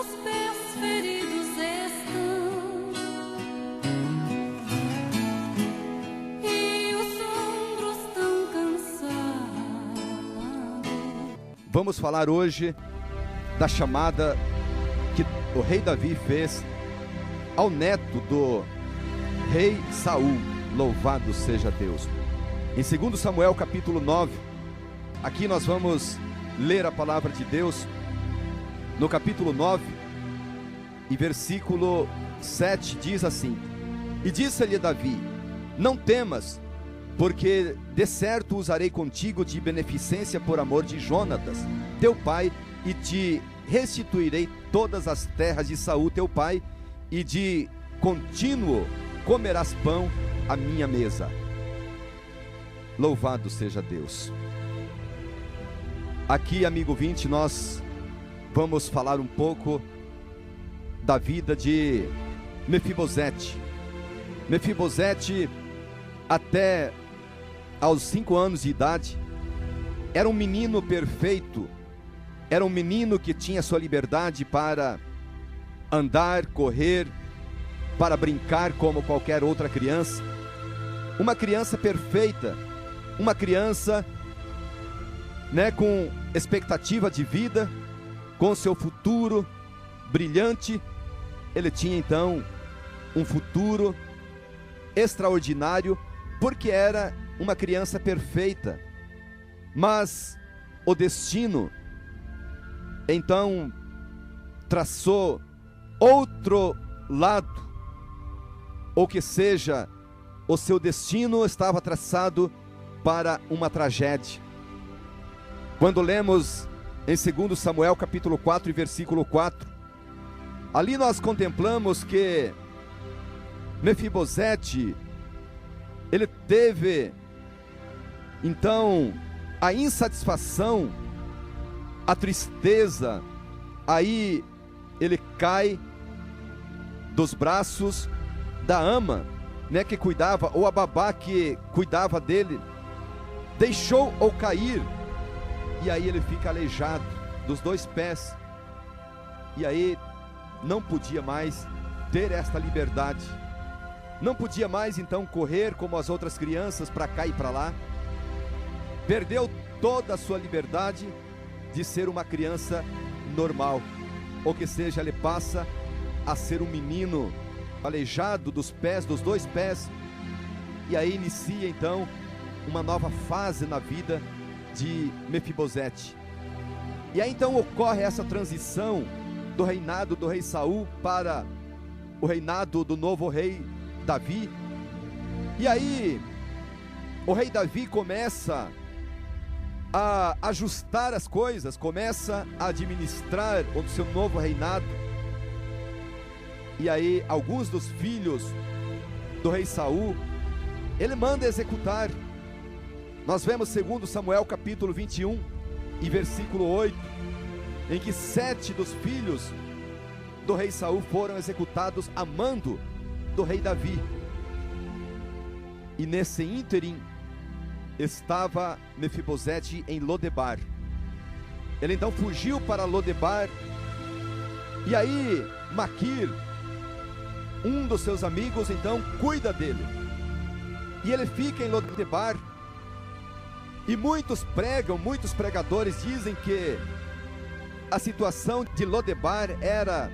os pés feridos estão e os ombros tão cansados. Vamos falar hoje da chamada que o rei Davi fez ao neto do rei Saul. Louvado seja Deus. Em 2 Samuel capítulo 9, aqui nós vamos ler a palavra de Deus no capítulo 9 e versículo 7 diz assim: E disse-lhe Davi: Não temas, porque de certo usarei contigo de beneficência por amor de Jonatas, teu pai, e te restituirei todas as terras de Saul teu pai, e de contínuo comerás pão à minha mesa. Louvado seja Deus. Aqui, amigo 20, nós vamos falar um pouco da vida de Mefibosete. Mefibosete, até aos 5 anos de idade, era um menino perfeito, era um menino que tinha sua liberdade para andar, correr, para brincar como qualquer outra criança. Uma criança perfeita, uma criança, com expectativa de vida, com seu futuro brilhante. Ele tinha então um futuro extraordinário, porque era uma criança perfeita. Mas o destino então traçou outro lado, ou que seja, o seu destino estava traçado para uma tragédia. Quando lemos em 2 Samuel capítulo 4 e versículo 4, ali nós contemplamos que Mefibosete, ele teve então a insatisfação, a tristeza. Aí ele cai dos braços da ama, que cuidava, ou a babá que cuidava dele, deixou-o cair, e aí ele fica aleijado dos 2 pés, e aí não podia mais ter esta liberdade, não podia mais então correr como as outras crianças para cá e para lá, perdeu toda a sua liberdade de ser uma criança normal, ou que seja, ele passa a ser um menino aleijado dos pés, dos 2 pés, e aí inicia então uma nova fase na vida de Mefibosete. E aí então ocorre essa transição do reinado do rei Saul para o reinado do novo rei Davi. E aí o rei Davi começa a ajustar as coisas, começa a administrar o seu novo reinado. E aí alguns dos filhos do rei Saul, ele manda executar. Nós vemos 2 Samuel capítulo 21 e versículo 8, em que 7 dos filhos do rei Saul foram executados a mando do rei Davi. E nesse ínterim estava Mefibosete em Lodebar. Ele então fugiu para Lodebar, e aí Maquir, um dos seus amigos, então cuida dele, e ele fica em Lodebar. E muitos pregadores dizem que a situação de Lodebar era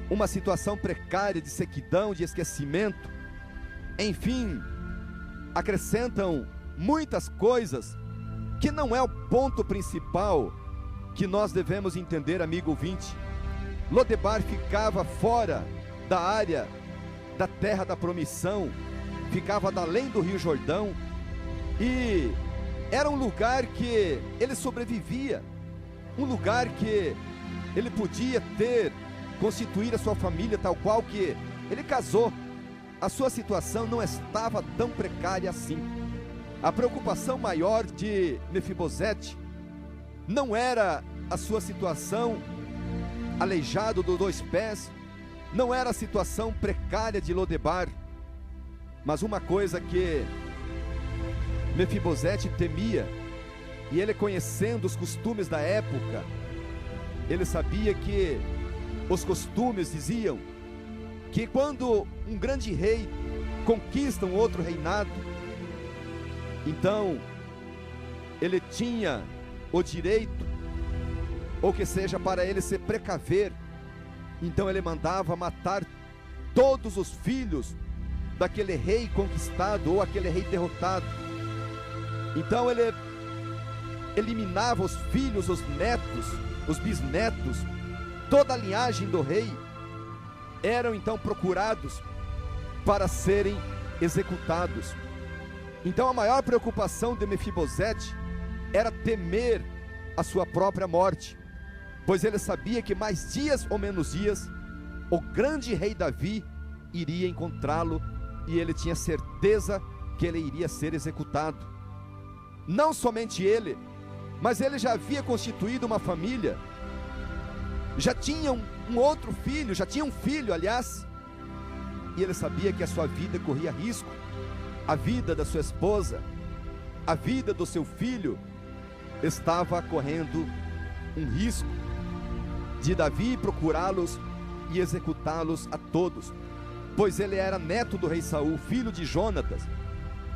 uma situação precária, de sequidão, de esquecimento, enfim, acrescentam muitas coisas que não é o ponto principal que nós devemos entender, amigo ouvinte. Lodebar ficava fora da área da terra da promissão, ficava além do rio Jordão, e era um lugar que ele sobrevivia, um lugar que ele podia constituir a sua família tal qual que ele casou. A sua situação não estava tão precária assim. A preocupação maior de Mefibosete não era a sua situação aleijado dos 2 pés, não era a situação precária de Lodebar, mas uma coisa que Mefibosete temia, e ele, conhecendo os costumes da época, ele sabia que os costumes diziam que quando um grande rei conquista um outro reinado, então ele tinha o direito, ou que seja, para ele se precaver, então ele mandava matar todos os filhos daquele rei conquistado ou aquele rei derrotado. Então ele eliminava os filhos, os netos, os bisnetos, toda a linhagem do rei eram então procurados para serem executados. Então a maior preocupação de Mefibosete era temer a sua própria morte, pois ele sabia que mais dias ou menos dias o grande rei Davi iria encontrá-lo, e ele tinha certeza que ele iria ser executado. Não somente ele, mas ele já havia constituído uma família, já tinha um outro filho, já tinha um filho, aliás, e ele sabia que a sua vida corria risco, a vida da sua esposa, a vida do seu filho estava correndo um risco de Davi procurá-los e executá-los a todos, pois ele era neto do rei Saul, filho de Jonatas,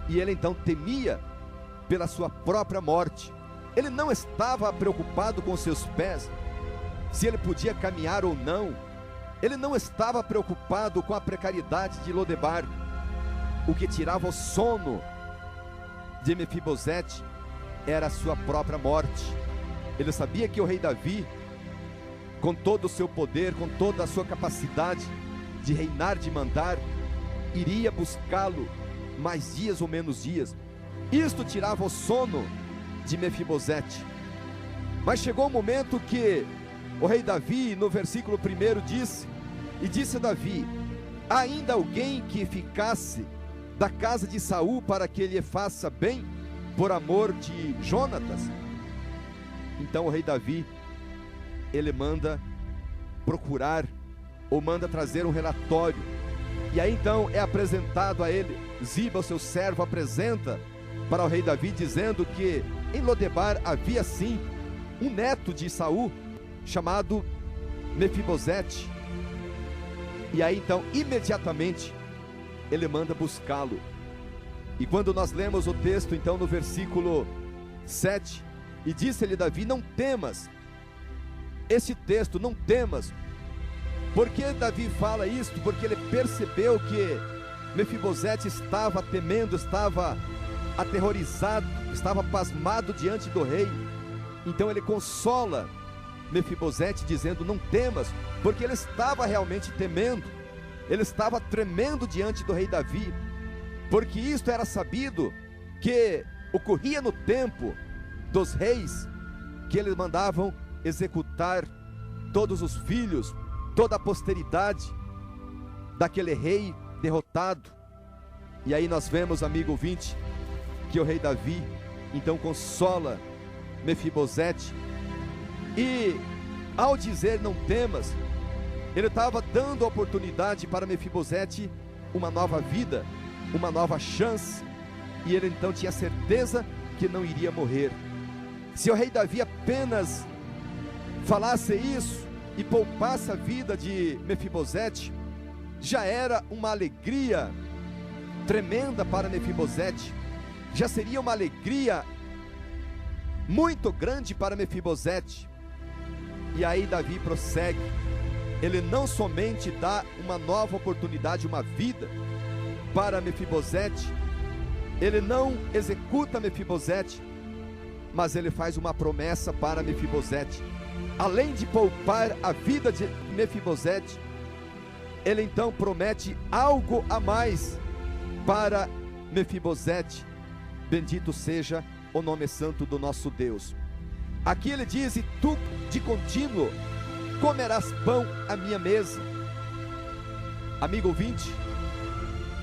e ele então temia pela sua própria morte. Ele não estava preocupado com seus pés, se ele podia caminhar ou não. Ele não estava preocupado com a precariedade de Lodebar. O que tirava o sono de Mefibosete era a sua própria morte. Ele sabia que o rei Davi, com todo o seu poder, com toda a sua capacidade de reinar, de mandar, iria buscá-lo mais dias ou menos dias. Isto tirava o sono de Mefibosete. Mas chegou o momento que o rei Davi, no versículo 1, disse: e disse Davi: ainda alguém que ficasse da casa de Saul para que ele faça bem, por amor de Jonatas? Então o rei Davi, ele manda procurar, ou manda trazer um relatório, e aí então é apresentado a ele. Ziba, o seu servo, apresenta para o rei Davi, dizendo que em Lodebar havia sim um neto de Saul, chamado Mefibosete. E aí então imediatamente ele manda buscá-lo. E quando nós lemos o texto então no versículo 7, e disse-lhe Davi: não temas. Esse texto, não temas. Por que Davi fala isto? Porque ele percebeu que Mefibosete estava temendo, estava aterrorizado, estava pasmado diante do rei. Então ele consola Mefibosete dizendo: não temas, porque ele estava realmente temendo, ele estava tremendo diante do rei Davi, porque isto era sabido que ocorria no tempo dos reis, que eles mandavam executar todos os filhos, toda a posteridade daquele rei derrotado. E aí nós vemos, amigo ouvinte, que o rei Davi então consola Mefibosete, e ao dizer não temas, ele estava dando a oportunidade para Mefibosete uma nova vida, uma nova chance, e ele então tinha certeza que não iria morrer. Se o rei Davi apenas falasse isso e poupasse a vida de Mefibosete, já era uma alegria tremenda para Mefibosete, já seria uma alegria muito grande para Mefibosete. E aí Davi prossegue, ele não somente dá uma nova oportunidade, uma vida para Mefibosete, ele não executa Mefibosete, mas ele faz uma promessa para Mefibosete. Além de poupar a vida de Mefibosete, ele então promete algo a mais para Mefibosete. Bendito seja o nome santo do nosso Deus. Aqui ele diz: e tu de contínuo comerás pão à minha mesa. Amigo ouvinte,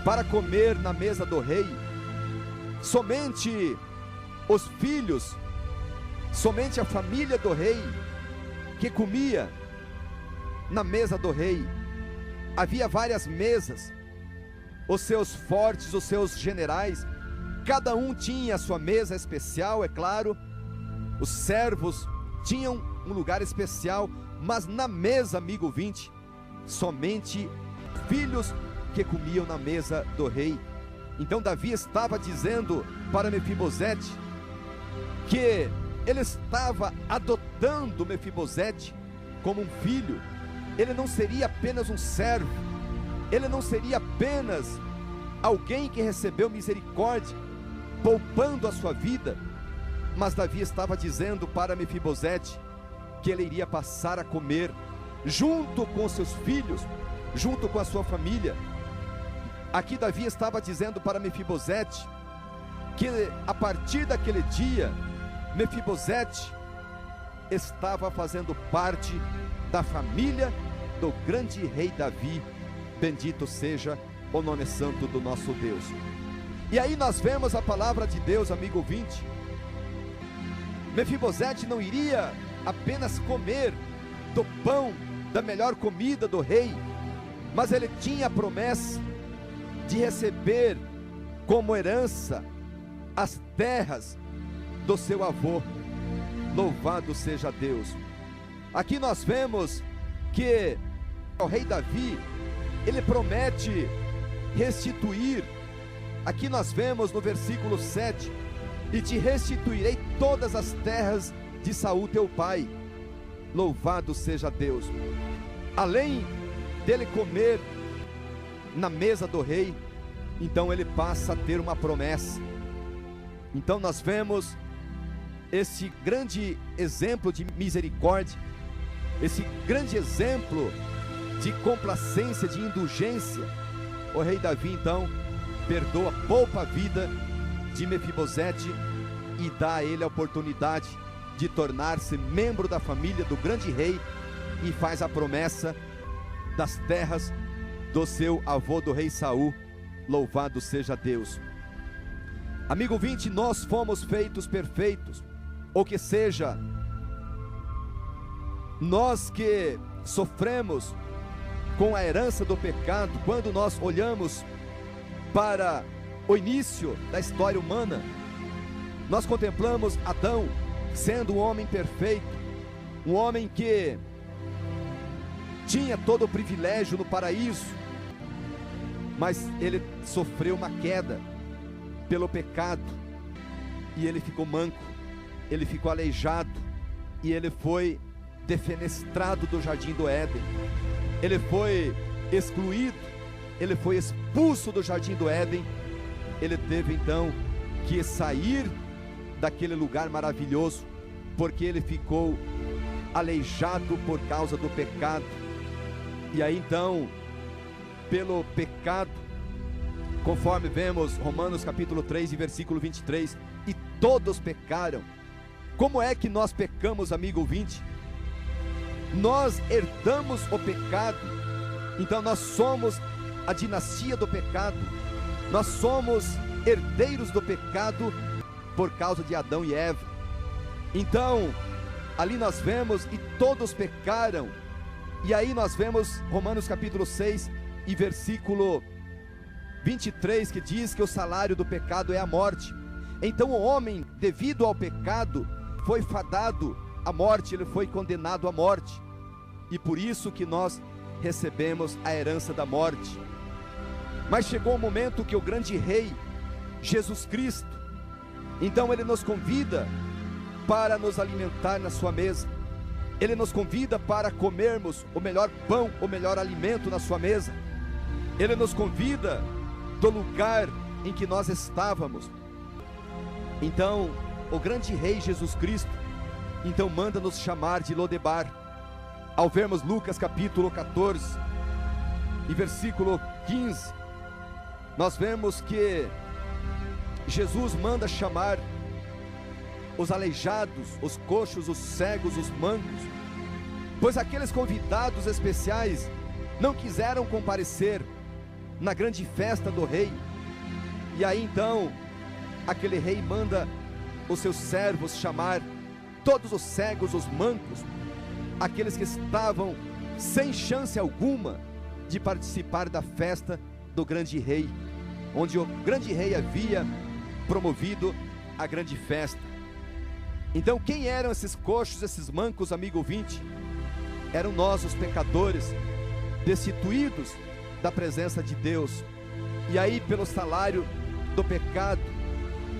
para comer na mesa do rei, somente os filhos, somente a família do rei que comia na mesa do rei. Havia várias mesas, os seus fortes, os seus generais, cada um tinha a sua mesa especial, é claro. Os servos tinham um lugar especial mas na mesa, amigo ouvinte, somente filhos que comiam na mesa do rei. Então Davi estava dizendo para Mefibosete que ele estava adotando Mefibosete como um filho. Ele não seria apenas um servo, ele não seria apenas alguém que recebeu misericórdia, poupando a sua vida, mas Davi estava dizendo para Mefibosete que ele iria passar a comer junto com seus filhos, junto com a sua família. Aqui Davi estava dizendo para Mefibosete que a partir daquele dia, Mefibosete estava fazendo parte da família do grande rei Davi. Bendito seja o nome santo do nosso Deus. E aí nós vemos a palavra de Deus, amigo ouvinte. Mefibosete não iria apenas comer do pão, da melhor comida do rei, mas ele tinha a promessa de receber como herança as terras do seu avô. Louvado seja Deus. Aqui nós vemos que o rei Davi, ele promete restituir. Aqui nós vemos no versículo 7: e te restituirei todas as terras de Saul teu pai. Louvado seja Deus. Além dele comer na mesa do rei, então ele passa a ter uma promessa. Então nós vemos esse grande exemplo de misericórdia, esse grande exemplo de complacência, de indulgência. O rei Davi então perdoa, poupa a vida de Mefibosete e dá a ele a oportunidade de tornar-se membro da família do grande rei, e faz a promessa das terras do seu avô, do rei Saul. Louvado seja Deus. Amigo ouvinte, nós fomos feitos perfeitos, ou que seja, nós que sofremos com a herança do pecado. Quando nós olhamos para o início da história humana, nós contemplamos Adão sendo um homem perfeito, um homem que tinha todo o privilégio no paraíso, mas ele sofreu uma queda pelo pecado, e ele ficou manco, ele ficou aleijado, e ele foi defenestrado do jardim do Éden, ele foi excluído, ele foi expulso do jardim do Éden. Ele teve então que sair daquele lugar maravilhoso, porque ele ficou aleijado por causa do pecado. E aí então, pelo pecado, conforme vemos Romanos capítulo 3 e versículo 23, e todos pecaram. Como é que nós pecamos, amigo ouvinte? Nós herdamos o pecado. Então nós somos a dinastia do pecado, nós somos herdeiros do pecado por causa de Adão e Eva. Então ali nós vemos, e todos pecaram. E aí nós vemos Romanos capítulo 6 e versículo 23, que diz que o salário do pecado é a morte. Então o homem, devido ao pecado, foi fadado à morte, ele foi condenado à morte, e por isso que nós recebemos a herança da morte. Mas chegou o momento que o grande rei, Jesus Cristo, então ele nos convida para nos alimentar na sua mesa. Ele nos convida para comermos o melhor pão, o melhor alimento na sua mesa. Ele nos convida do lugar em que nós estávamos. Então o grande rei Jesus Cristo então manda nos chamar de Lodebar. Ao vermos Lucas capítulo 14 e versículo 15, nós vemos que Jesus manda chamar os aleijados, os coxos, os cegos, os mancos, pois aqueles convidados especiais não quiseram comparecer na grande festa do rei. E aí então aquele rei manda os seus servos chamar todos os cegos, os mancos, aqueles que estavam sem chance alguma de participar da festa do grande rei, onde o grande rei havia promovido a grande festa. Então quem eram esses coxos, esses mancos, amigo ouvinte? eram nós os pecadores, destituídos da presença de Deus, e aí pelo salário do pecado,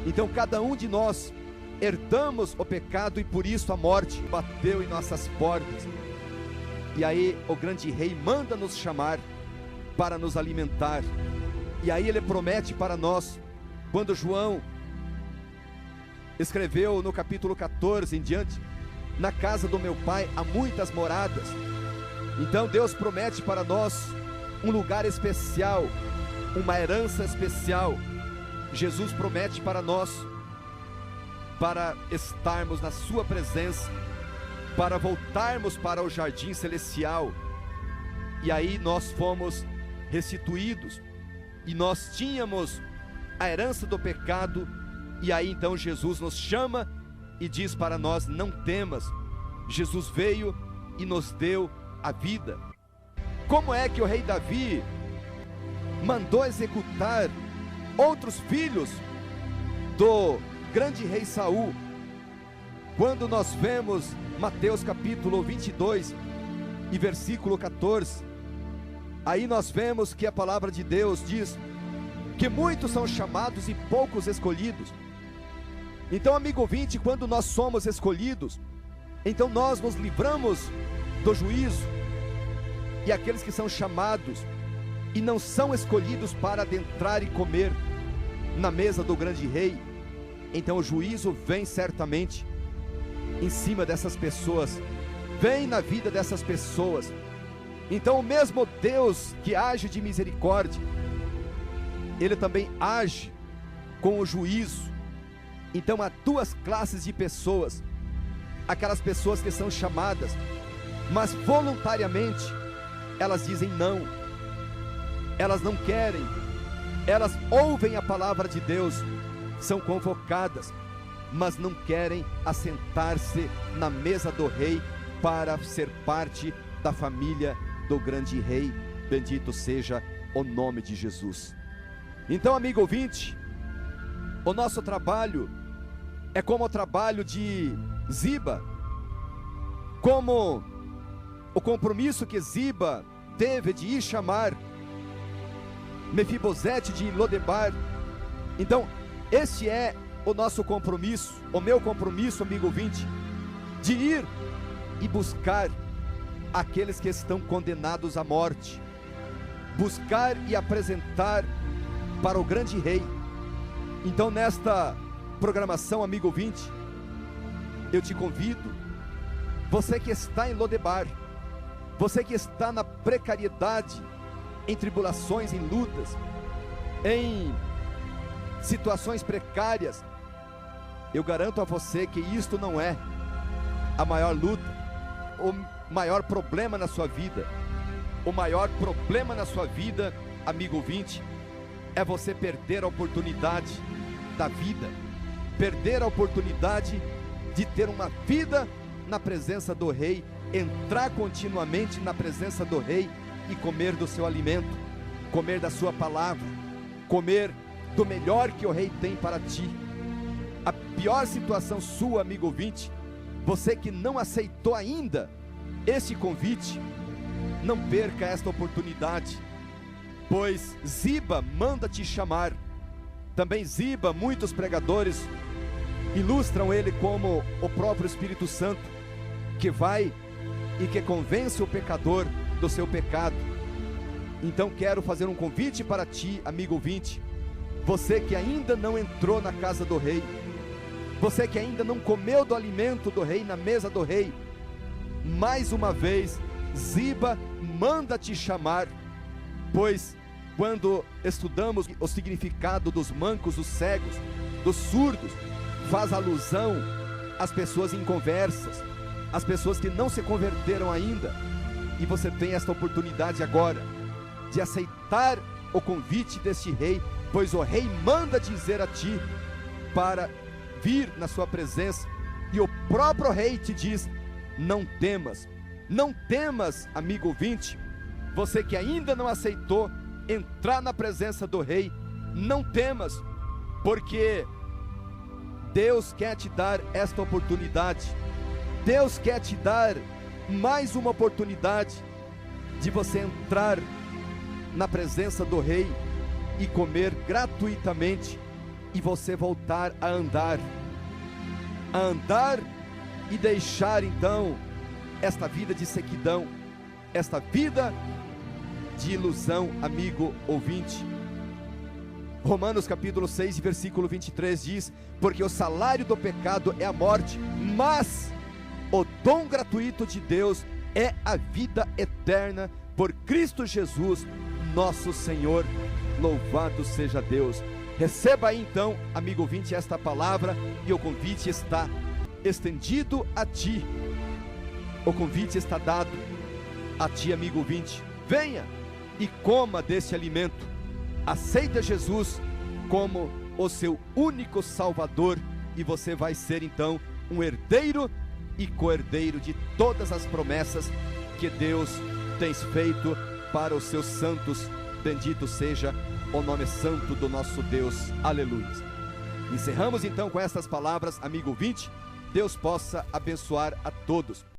então cada um de nós herdamos o pecado, e por isso a morte bateu em nossas portas. E aí o grande rei manda nos chamar para nos alimentar, e aí ele promete para nós, quando João escreveu no capítulo 14 em diante: na casa do meu pai há muitas moradas. Então Deus promete para nós um lugar especial, uma herança especial. Jesus promete para nós, para estarmos na sua presença, para voltarmos para o jardim celestial. E aí nós fomos restituídos, e nós tínhamos a herança do pecado. E aí então Jesus nos chama e diz para nós: não temas. Jesus veio e nos deu a vida. Como é que o rei Davi mandou executar outros filhos do grande rei Saul? Quando nós vemos Mateus capítulo 22 e versículo 14, aí nós vemos que a palavra de Deus diz que muitos são chamados e poucos escolhidos. Então, amigo ouvinte, quando nós somos escolhidos, então nós nos livramos do juízo. E aqueles que são chamados e não são escolhidos para adentrar e comer na mesa do grande rei, então o juízo vem certamente em cima dessas pessoas, vem na vida dessas pessoas. Então o mesmo Deus que age de misericórdia, Ele também age com o juízo. Então há duas classes de pessoas: aquelas pessoas que são chamadas, mas voluntariamente elas dizem não, elas não querem, elas ouvem a palavra de Deus, são convocadas, mas não querem assentar-se na mesa do rei para ser parte da família do grande rei. Bendito seja o nome de Jesus. Então, amigo ouvinte, o nosso trabalho é como o trabalho de Ziba, como o compromisso que Ziba teve de ir chamar Mefibosete de Lodebar. Então este é o nosso compromisso, o meu compromisso, amigo ouvinte, de ir e buscar aqueles que estão condenados à morte, buscar e apresentar para o grande rei. Então nesta programação, amigo ouvinte, eu te convido, você que está em Lodebar, você que está na precariedade, em tribulações, em lutas, em situações precárias, eu garanto a você que isto não é a maior luta, o maior problema na sua vida. O maior problema na sua vida, amigo ouvinte, é você perder a oportunidade da vida, perder a oportunidade de ter uma vida na presença do rei, entrar continuamente na presença do rei e comer do seu alimento, comer da sua palavra, comer do melhor que o rei tem para ti. A pior situação sua, amigo ouvinte, você que não aceitou ainda este convite, não perca esta oportunidade, pois Ziba manda te chamar. Também Ziba, muitos pregadores ilustram ele como o próprio Espírito Santo, que vai e que convence o pecador do seu pecado. Então quero fazer um convite para ti, amigo ouvinte, você que ainda não entrou na casa do rei, você que ainda não comeu do alimento do rei, na mesa do rei, mais uma vez Ziba manda te chamar, pois quando estudamos o significado dos mancos, dos cegos, dos surdos, faz alusão às pessoas inconversas, às pessoas que não se converteram ainda. E você tem esta oportunidade agora de aceitar o convite deste rei, pois o rei manda dizer a ti para vir na sua presença, e o próprio rei te diz: não temas. Não temas, amigo ouvinte, você que ainda não aceitou entrar na presença do rei, não temas, porque Deus quer te dar esta oportunidade. Deus quer te dar mais uma oportunidade de você entrar na presença do Rei e comer gratuitamente, e você voltar a andar e deixar então esta vida de sequidão, esta vida de ilusão, amigo ouvinte. Romanos capítulo 6, versículo 23 diz: porque o salário do pecado é a morte, mas o dom gratuito de Deus é a vida eterna por Cristo Jesus, nosso Senhor. Louvado seja Deus. Receba aí então, amigo ouvinte, esta palavra, e o convite está estendido a ti. O convite está dado a ti, amigo ouvinte. Venha e coma desse alimento. Aceita Jesus como o seu único Salvador, e você vai ser então um herdeiro e co-herdeiro de todas as promessas que Deus tem feito para os seus santos. Bendito seja o nome santo do nosso Deus. Aleluia. Encerramos então com estas palavras, amigo ouvinte. Deus possa abençoar a todos.